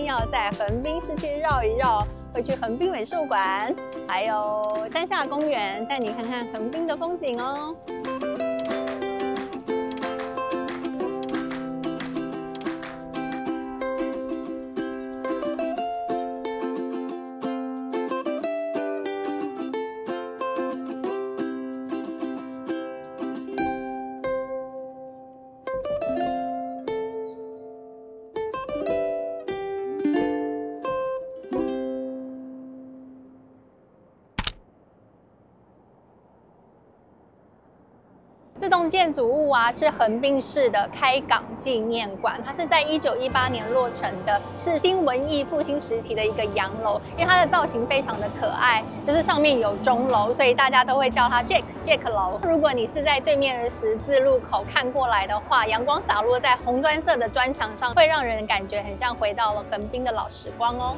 定要在橫濱市區繞一繞，會去橫濱美術館，還有山下公園，帶你看看橫濱的風景哦。这棟建築物啊，是橫濱市的開港紀念館，它是在1918年落成的，是新文藝復興時期的一個洋樓。因為它的造型非常的可愛，就是上面有鐘樓，所以大家都會叫它 Jack 樓。如果你是在对面的十字路口看過來的話，陽光灑落在紅磚色的磚牆上，會讓人感覺很像回到了橫濱的老時光哦。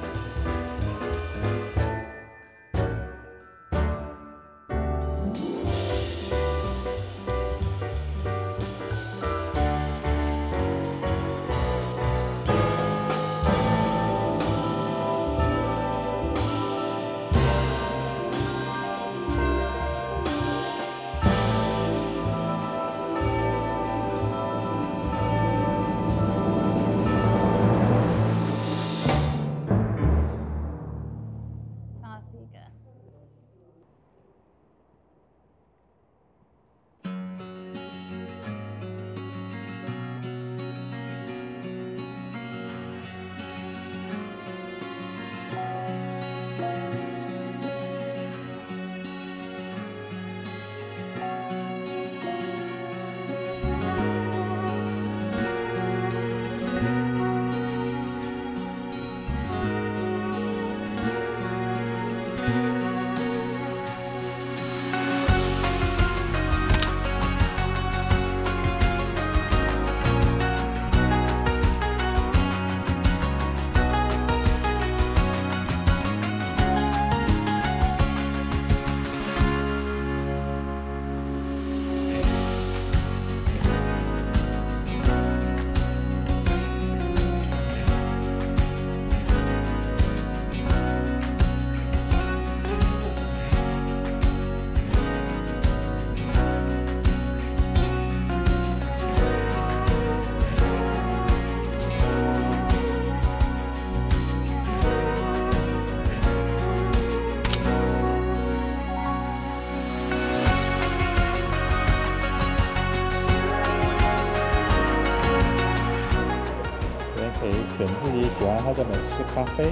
可以选自己喜欢喝的美式咖啡。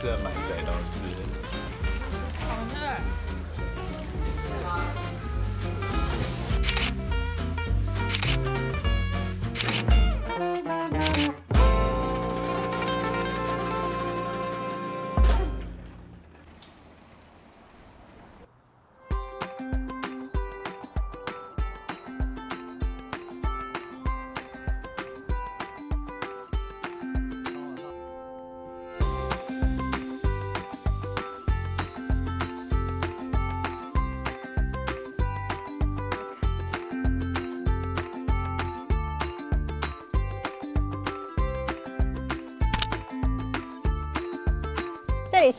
这满载都是。好热。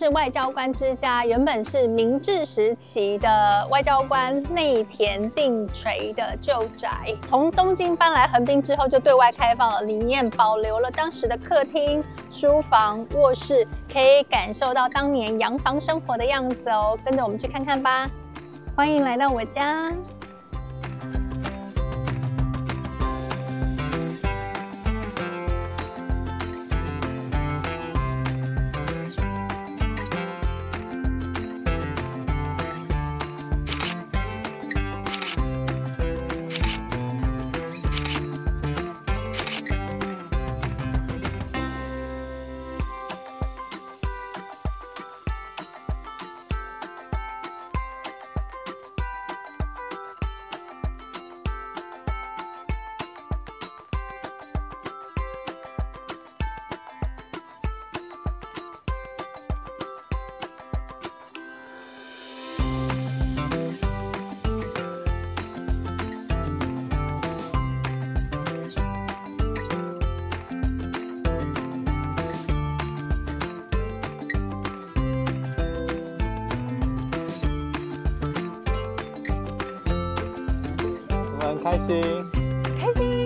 是外交官之家，原本是明治時期的外交官內田定垂的舊宅，從東京搬來橫濱之後就對外開放了，裡面保留了當時的客廳、書房、臥室，可以感受到當年洋房生活的樣子哦。跟着我們去看看吧，歡迎來到我家。開心，開心。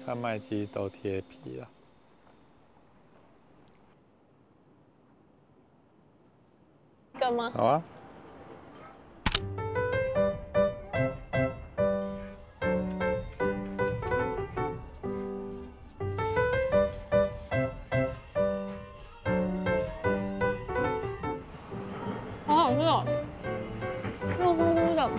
贩賣機都貼皮了，幹嘛？好啊。好好吃哦，热乎乎的。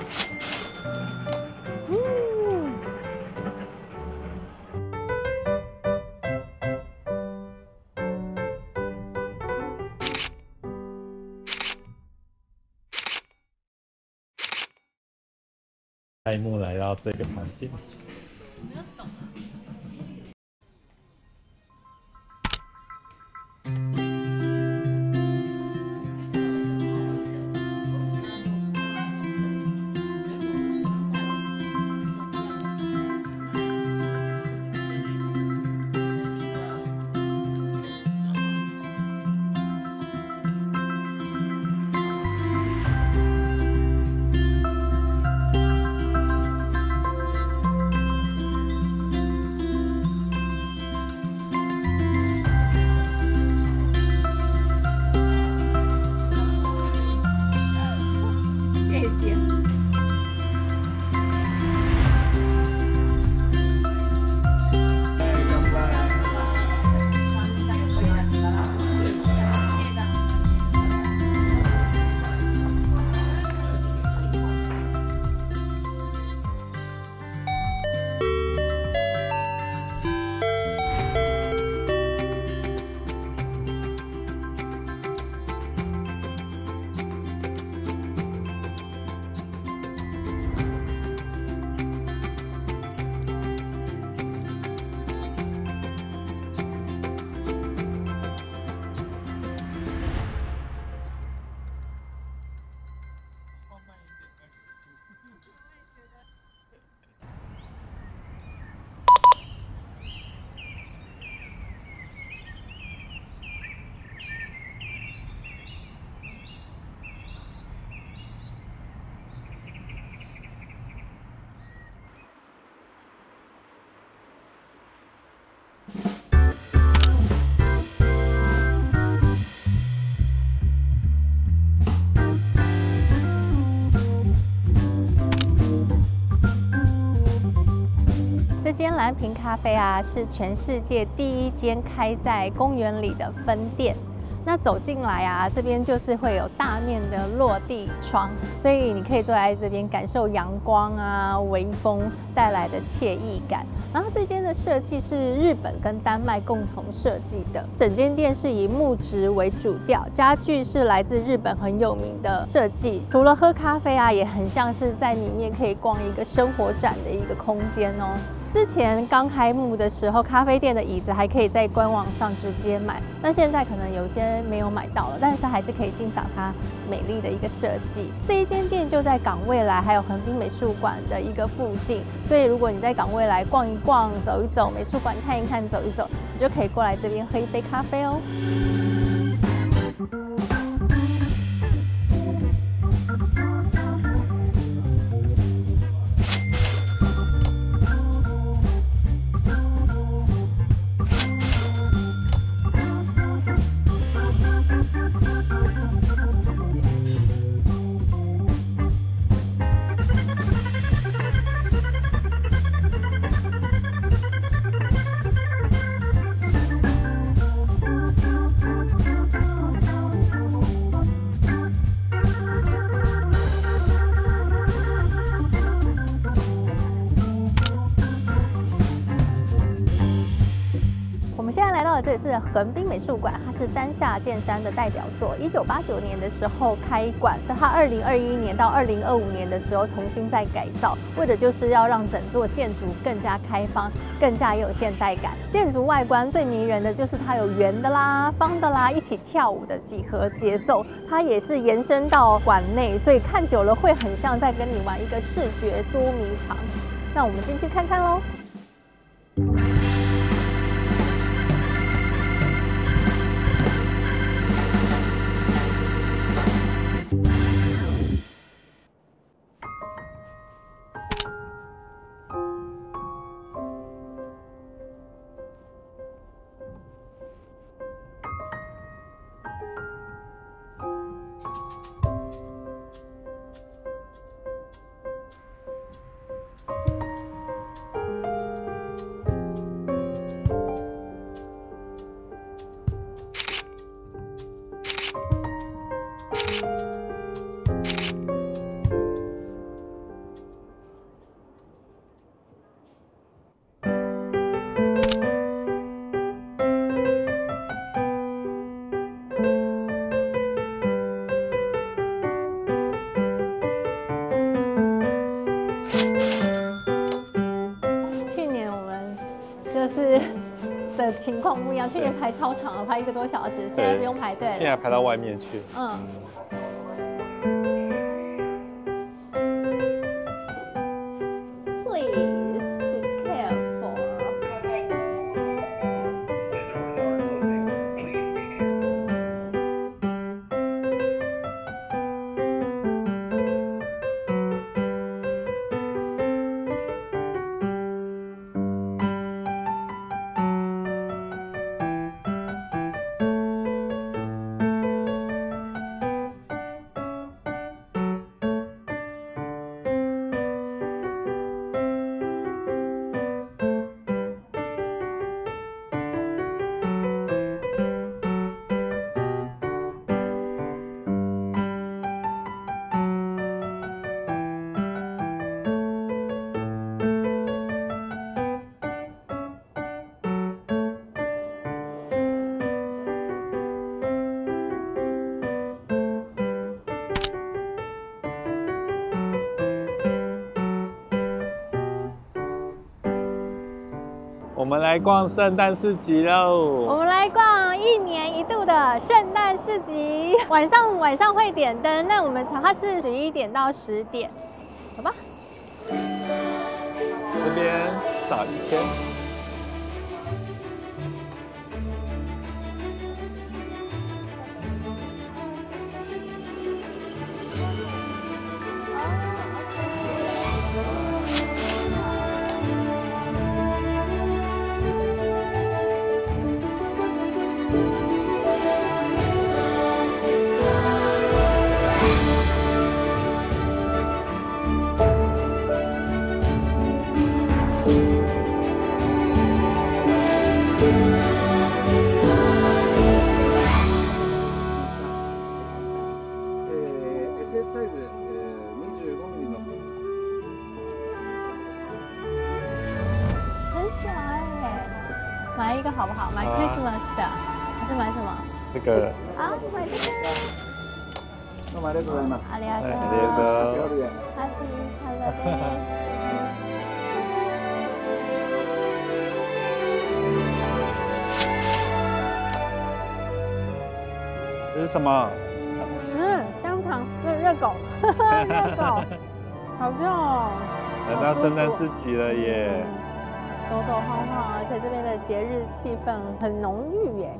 开幕来到這個房間，这間藍瓶咖啡啊，是全世界第一間開在公園裡的分店。那走進來啊，這邊就是會有大面的落地窗，所以你可以坐在這邊感受陽光啊、微風帶來的惬意感。然後這間的設計是日本跟丹麥共同設計的，整間店是以木質為主調，家具是來自日本很有名的設計。除了喝咖啡啊，也很像是在裡面可以逛一個生活展的一個空間哦。之前剛開幕的時候，咖啡店的椅子還可以在官網上直接買，那現在可能有些没有買到了，但是還是可以欣賞它美麗的一個設計。這一間店就在港未來還有橫濱美術館的一個附近，所以如果你在港未來逛一逛、走一走，美術館看一看、走一走，你就可以過來這邊喝一杯咖啡哦。这里是橫濱美術館，它是丹下健山的代表作。1989年的時候開館，在它2021年到2025年的時候重新再改造，為的就是要讓整座建築更加開放，更加有現代感。建築外觀最迷人的就是它有圓的啦、方的啦，一起跳舞的幾何節奏。它也是延伸到館內，所以看久了會很像在跟你玩一個視覺捉迷藏。那我們進去看看嘍。的情況不一樣，去年排超長了，排1個多小時，現在不用排隊了，現在排到外面去。我們來逛聖誕市集嘍！我們來逛1年1度的聖誕市集。晚上會點燈，那我們它是11點到10點，好吧？這邊少1天。買一個好不好？買 Christmas 的，還是買什麼？這個。好，買這個。どうもありがとうございます。ありがとう。ハッピーハロデー。這是什麼？香腸，熱狗，熱狗，好燙哦！來到聖誕市集了耶！走走晃晃，而且這邊的節日氣氛很濃郁耶。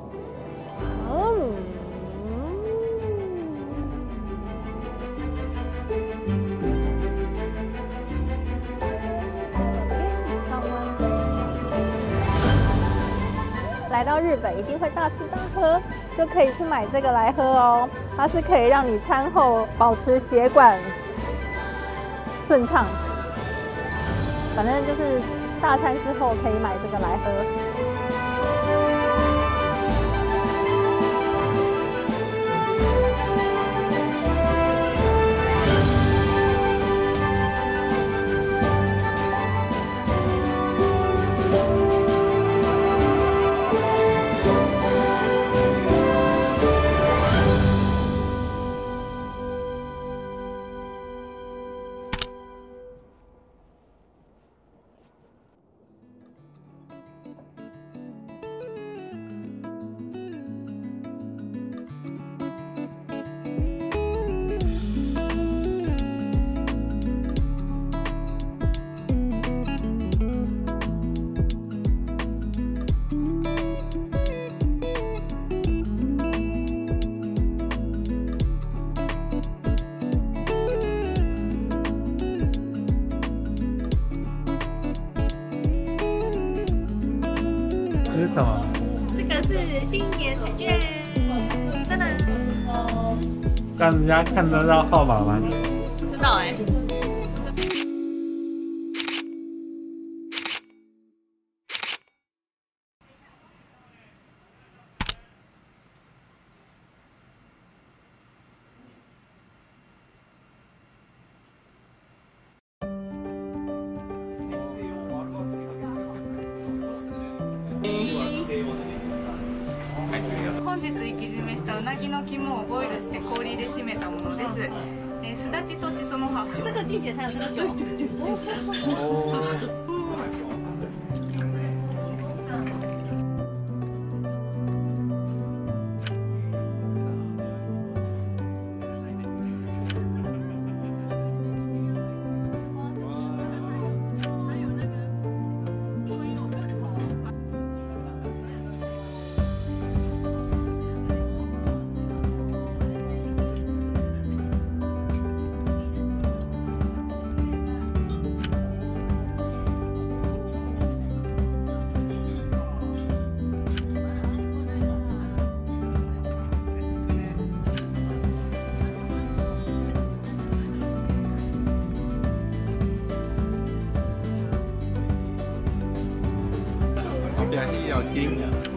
來到日本一定會大吃大喝，就可以去買這個來喝哦。它是可以讓你餐後保持血管順暢，反正就是大餐之後可以買這個來喝。這是什麼？這個是新年彩券，真的。讓人家看得到號碼嗎？不知道哎。本日活締めしたうなぎの肝をボイルして氷で締めたものです。すだちとしその葉。這個季節才有這個酒。後邊還要釘。